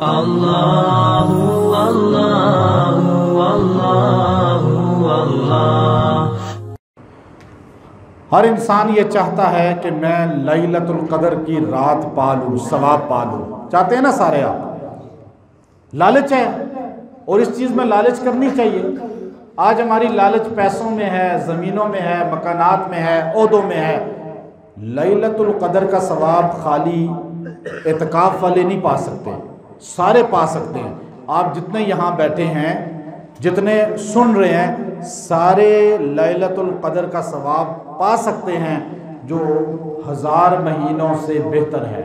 اللہ اللہ اللہ اللہ۔ ہر انسان یہ چاہتا ہے کہ میں لیلۃ القدر کی رات پالوں، ثواب پالوں، چاہتے ہیں نا سارے آپ؟ لالچ ہے، اور اس چیز میں لالچ کرنی چاہیے۔ آج ہماری لالچ پیسوں میں ہے، زمینوں میں ہے، مکانات میں ہے، عہدوں میں ہے۔ لیلۃ القدر کا ثواب خالی اعتکاف والے نہیں پا سکتے، سارے پا سکتے ہیں۔ آپ جتنے یہاں بیٹھے ہیں، جتنے سن رہے ہیں، سارے لیلۃ القدر کا ثواب پا سکتے ہیں، جو 1000 مہینوں سے بہتر ہے۔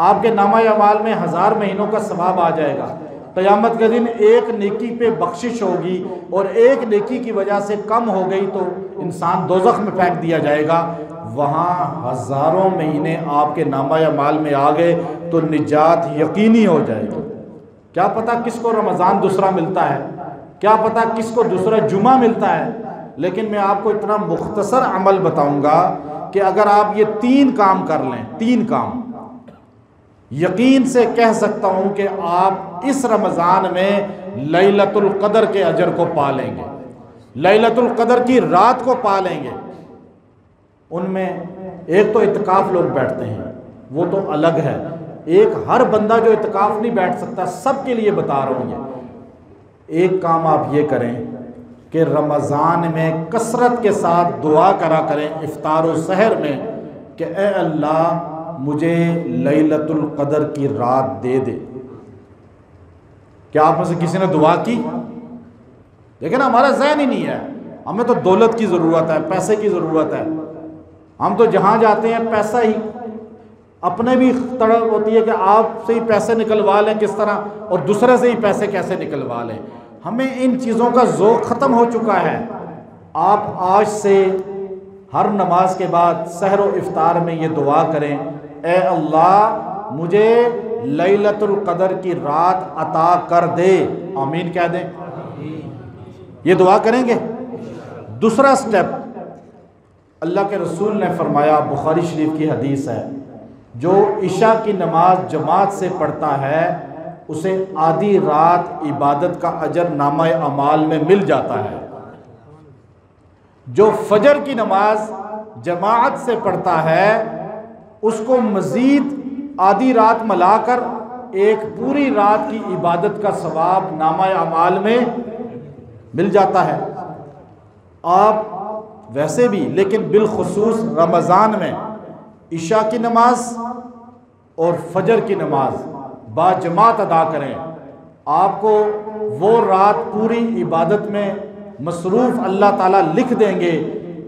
آپ کے نامہ اعمال میں 1000 مہینوں کا ثواب آ جائے گا۔ قیامت کے دن ایک نیکی پہ بخشش ہوگی، اور ایک نیکی کی وجہ سے کم ہو گئی تو انسان دوزخ میں پھینک دیا جائے گا۔ وہاں 1000 مہینے آپ کے نامہ اعمال میں آ گئے تو نجات یقینی ہو جائے گی۔ کیا پتہ کس کو رمضان دوسرا ملتا ہے، کیا پتہ کس کو دوسرا جمعہ ملتا ہے، لیکن میں آپ کو اتنا مختصر عمل بتاؤں گا کہ اگر آپ یہ 3 کام کر لیں، 3 کام، یقین سے کہہ سکتا ہوں کہ آپ اس رمضان میں لیلۃ القدر کے اجر کو پا لیں گے، لیلۃ القدر کی رات کو پا لیں گے۔ ان میں ایک تو اعتکاف لوگ بیٹھتے ہیں، وہ تو الگ ہے۔ ایک ہر بندہ جو اعتکاف نہیں بیٹھ سکتا، سب کے لیے بتا رہا ہوں یہ۔ ایک کام آپ یہ کریں کہ رمضان میں کثرت کے ساتھ دعا کرا کریں افطار و سحر میں کہ اے اللہ مجھے لیلۃ القدر کی رات دے دے۔ کیا آپ میں سے کسی نے دعا کی؟ دیکھیں نا، ہمارا ذہن ہی نہیں ہے۔ ہمیں تو دولت کی ضرورت ہے، پیسے کی ضرورت ہے۔ ہم تو جہاں جاتے ہیں پیسہ ہی، اپنے بھی تڑپ ہوتی ہے کہ آپ سے ہی پیسے نکلوا لیں کس طرح، اور دوسرے سے ہی پیسے کیسے نکلوا لیں۔ ہمیں ان چیزوں کا ذوق ختم ہو چکا ہے۔ آپ آج سے ہر نماز کے بعد سحر و افطار میں یہ دعا کریں، اے اللہ مجھے لیلۃ القدر کی رات عطا کر دے۔ آمین کہہ دیں، یہ دعا کریں گے۔ دوسرا سٹیپ، اللہ کے رسول نے فرمایا، بخاری شریف کی حدیث ہے، جو عشاء کی نماز جماعت سے پڑھتا ہے اسے آدھی رات عبادت کا اجر نامہ اعمال میں مل جاتا ہے۔ جو فجر کی نماز جماعت سے پڑھتا ہے اس کو مزید آدھی رات ملا کر ایک پوری رات کی عبادت کا ثواب نامہ اعمال میں مل جاتا ہے۔ آپ ویسے بھی، لیکن بالخصوص رمضان میں عشاء کی نماز اور فجر کی نماز با جماعت ادا کریں۔ آپ کو وہ رات پوری عبادت میں مصروف اللہ تعالیٰ لکھ دیں گے۔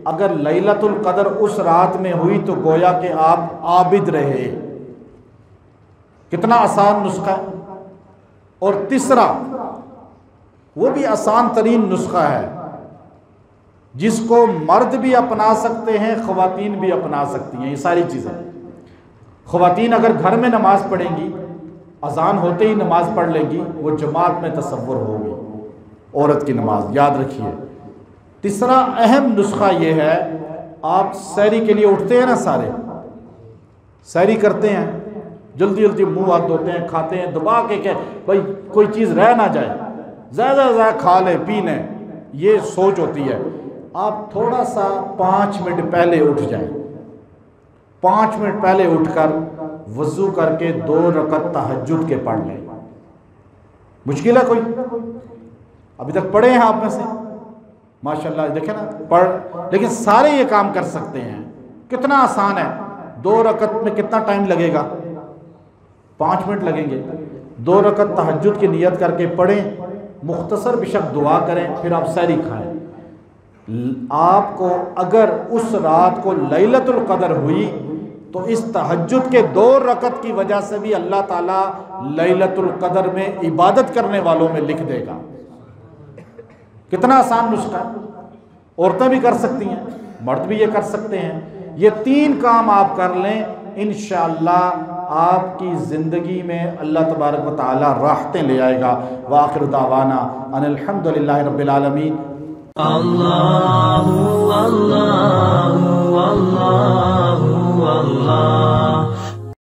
اگر لیلۃ القدر اس رات میں ہوئی تو گویا کہ آپ عابد رہے۔ کتنا آسان نسخہ ہے۔ اور تیسرا، وہ بھی آسان ترین نسخہ ہے جس کو مرد بھی اپنا سکتے ہیں، خواتین بھی اپنا سکتی ہیں۔ یہ ساری چیزیں، خواتین اگر گھر میں نماز پڑھیں گی، اذان ہوتے ہی نماز پڑھ لیں گی، وہ جماعت میں تصور ہوگی عورت کی نماز، یاد رکھیے۔ تیسرا اہم نسخہ یہ ہے، آپ سحری کے لیے اٹھتے ہیں نا، سارے سحری کرتے ہیں، جلدی جلدی منہ ہاتھ دھوتے ہیں، کھاتے ہیں دبا کے کہ بھائی کوئی چیز رہ نہ جائے، زیادہ سے زیادہ کھا لیں پی لیں، یہ سوچ ہوتی ہے۔ آپ تھوڑا سا 5 منٹ پہلے اٹھ جائیں، 5 منٹ پہلے اٹھ کر وضو کر کے 2 رکعت تہجد کے پڑھ لیں۔ مشکل ہے کوئی؟ ابھی تک پڑھے ہیں آپ میں سے؟ ماشاءاللہ، دیکھیں نا پڑھ، لیکن سارے یہ کام کر سکتے ہیں۔ کتنا آسان ہے۔ 2 رکعت میں کتنا ٹائم لگے گا؟ 5 منٹ لگیں گے۔ 2 رکعت تہجد کی نیت کر کے پڑھیں، مختصر بشک دعا کریں، پھر آپ سحری کھائیں۔ آپ کو اگر اس رات کو لیلۃ القدر ہوئی تو اس تہجد کے 2 رکعت کی وجہ سے بھی اللہ تعالیٰ لیلۃ القدر میں عبادت کرنے والوں میں لکھ دے گا۔ کتنا آسان نسخہ ہے۔ عورتیں بھی کر سکتی ہیں، مرد بھی یہ کر سکتے ہیں۔ یہ 3 کام آپ کر لیں، انشاءاللہ آپ کی زندگی میں اللہ تبارک و تعالیٰ راحتیں لے آئے گا۔ وآخر دعوانا ان الحمدللہ رب العالمین۔ اللہ اللہ اللہ اللہ